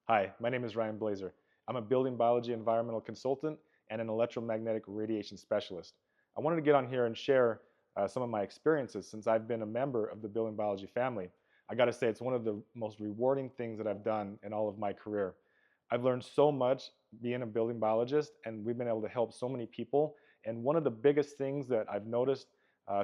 Hi, my name is Ryan Blazer. I'm a building biology environmental consultant and an electromagnetic radiation specialist. I wanted to get on here and share some of my experiences since I've been a member of the building biology family. I got to say, it's one of the most rewarding things that I've done in all of my career. I've learned so much being a building biologist, and we've been able to help so many people. And one of the biggest things that I've noticed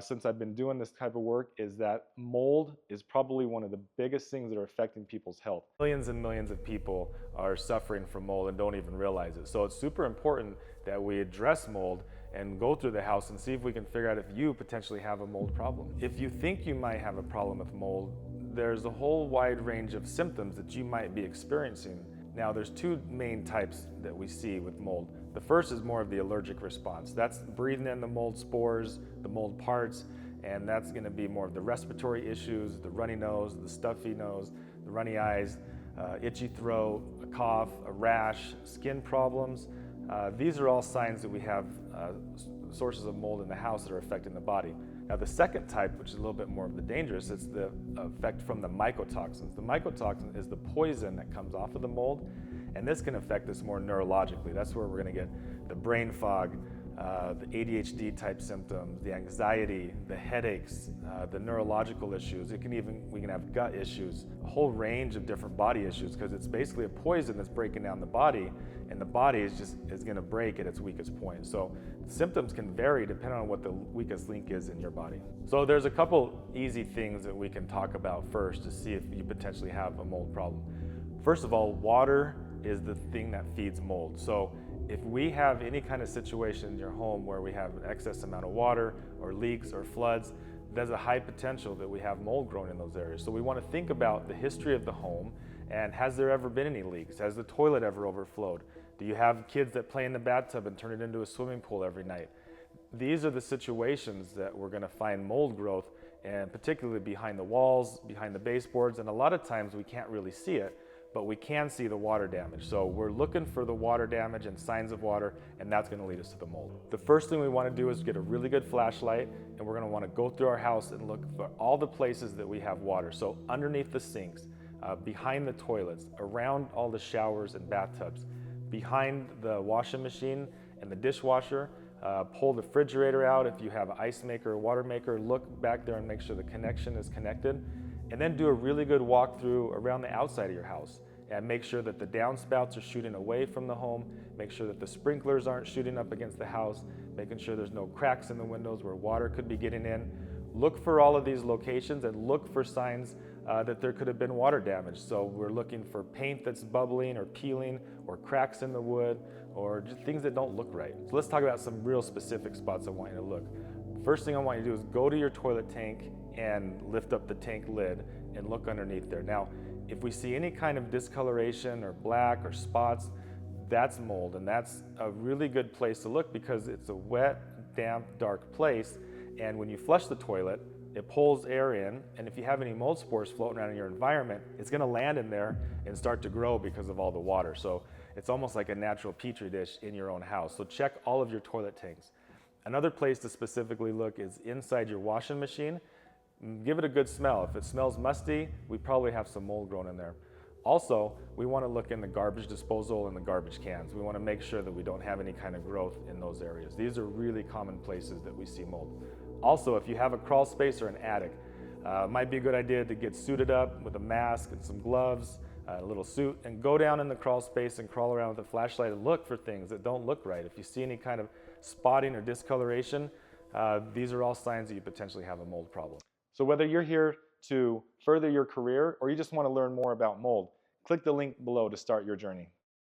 since I've been doing this type of work is that mold is probably one of the biggest things that are affecting people's health. Millions and millions of people are suffering from mold and don't even realize it. So it's super important that we address mold and go through the house and see if we can figure out if you potentially have a mold problem. If you think you might have a problem with mold, there's a whole wide range of symptoms that you might be experiencing. Now, there's two main types that we see with mold. The first is more of the allergic response. That's breathing in the mold spores, the mold parts, and that's going to be more of the respiratory issues, the runny nose, the stuffy nose, the runny eyes, itchy throat, a cough, a rash, skin problems. These are all signs that we have sources of mold in the house that are affecting the body. Now, the second type, which is a little bit more of the dangerous, it's the effect from the mycotoxins. The mycotoxin is the poison that comes off of the mold, and this can affect us more neurologically. That's where we're going to get the brain fog, the ADHD type symptoms, the anxiety, the headaches, the neurological issues. We can have gut issues, a whole range of different body issues, because it's basically a poison that's breaking down the body, and the body is going to break at its weakest point. So symptoms can vary depending on what the weakest link is in your body. So there's a couple easy things that we can talk about first to see if you potentially have a mold problem. First of all, water is the thing that feeds mold. So if we have any kind of situation in your home where we have an excess amount of water or leaks or floods, there's a high potential that we have mold growing in those areas. So we want to think about the history of the home, and has there ever been any leaks? Has the toilet ever overflowed? Do you have kids that play in the bathtub and turn it into a swimming pool every night? These are the situations that we're going to find mold growth, and particularly behind the walls, behind the baseboards, and a lot of times we can't really see it, but we can see the water damage. So we're looking for the water damage and signs of water, and that's going to lead us to the mold. The first thing we want to do is get a really good flashlight, and we're going to want to go through our house and look for all the places that we have water. So underneath the sinks, behind the toilets, around all the showers and bathtubs, behind the washing machine and the dishwasher. Pull the refrigerator out. If you have an ice maker or water maker, look back there and make sure the connection is connected. And then do a really good walkthrough around the outside of your house and make sure that the downspouts are shooting away from the home, make sure that the sprinklers aren't shooting up against the house, making sure there's no cracks in the windows where water could be getting in. Look for all of these locations and look for signs that there could have been water damage. So we're looking for paint that's bubbling or peeling, or cracks in the wood, or just things that don't look right. So let's talk about some real specific spots I want you to look. First thing I want you to do is go to your toilet tank and lift up the tank lid and look underneath there. Now, if we see any kind of discoloration or black or spots, that's mold, and that's a really good place to look because it's a wet, damp, dark place, and when you flush the toilet, it pulls air in, and if you have any mold spores floating around in your environment, it's going to land in there and start to grow because of all the water. So it's almost like a natural petri dish in your own house. So check all of your toilet tanks. Another place to specifically look is inside your washing machine. Give it a good smell. If it smells musty, we probably have some mold growing in there. Also, we want to look in the garbage disposal and the garbage cans. We want to make sure that we don't have any kind of growth in those areas. These are really common places that we see mold. Also, if you have a crawl space or an attic, it might be a good idea to get suited up with a mask and some gloves, a little suit, and go down in the crawl space and crawl around with a flashlight and look for things that don't look right. If you see any kind of spotting or discoloration, these are all signs that you potentially have a mold problem. So whether you're here to further your career or you just want to learn more about mold, click the link below to start your journey.